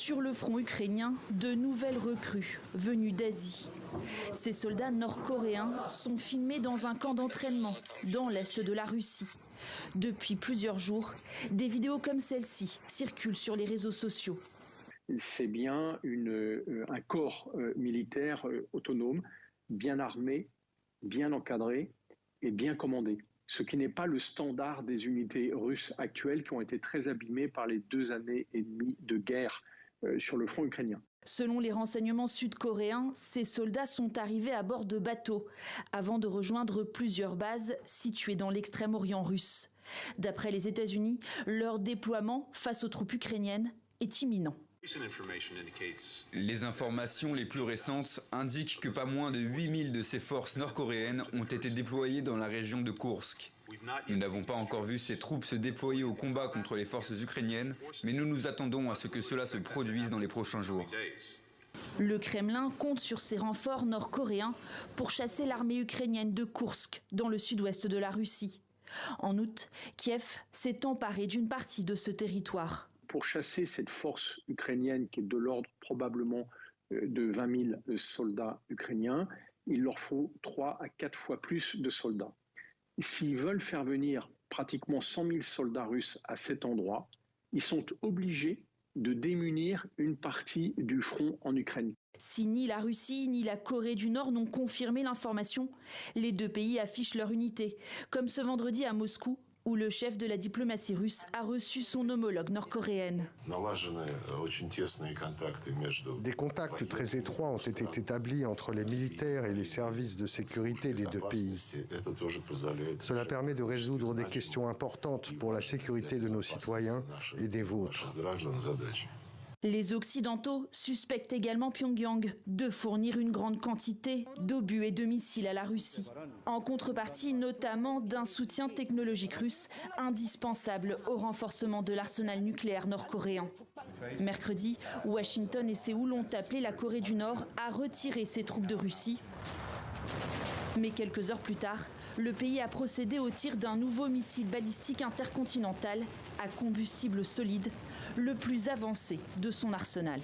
Sur le front ukrainien, de nouvelles recrues venues d'Asie. Ces soldats nord-coréens sont filmés dans un camp d'entraînement dans l'est de la Russie. Depuis plusieurs jours, des vidéos comme celle-ci circulent sur les réseaux sociaux. C'est bien un corps militaire autonome, bien armé, bien encadré et bien commandé. Ce qui n'est pas le standard des unités russes actuelles qui ont été très abîmées par les 2 années et demie de guerre sur le front ukrainien. Selon les renseignements sud-coréens, ces soldats sont arrivés à bord de bateaux avant de rejoindre plusieurs bases situées dans l'extrême-orient russe. D'après les États-Unis, leur déploiement face aux troupes ukrainiennes est imminent. Les informations les plus récentes indiquent que pas moins de 8000 de ces forces nord-coréennes ont été déployées dans la région de Koursk. Nous n'avons pas encore vu ces troupes se déployer au combat contre les forces ukrainiennes, mais nous nous attendons à ce que cela se produise dans les prochains jours. Le Kremlin compte sur ces renforts nord-coréens pour chasser l'armée ukrainienne de Koursk, dans le sud-ouest de la Russie. En août, Kiev s'est emparé d'une partie de ce territoire. Pour chasser cette force ukrainienne qui est de l'ordre probablement de 20 000 soldats ukrainiens, il leur faut 3 à 4 fois plus de soldats. S'ils veulent faire venir pratiquement 100 000 soldats russes à cet endroit, ils sont obligés de démunir une partie du front en Ukraine. Si ni la Russie ni la Corée du Nord n'ont confirmé l'information, les deux pays affichent leur unité, comme ce vendredi à Moscou, où le chef de la diplomatie russe a reçu son homologue nord-coréenne. Des contacts très étroits ont été établis entre les militaires et les services de sécurité des deux pays. Cela permet de résoudre des questions importantes pour la sécurité de nos citoyens et des vôtres. Les Occidentaux suspectent également Pyongyang de fournir une grande quantité d'obus et de missiles à la Russie, en contrepartie notamment d'un soutien technologique russe indispensable au renforcement de l'arsenal nucléaire nord-coréen. Mercredi, Washington et Séoul ont appelé la Corée du Nord à retirer ses troupes de Russie. Mais quelques heures plus tard, le pays a procédé au tir d'un nouveau missile balistique intercontinental à combustible solide, le plus avancé de son arsenal.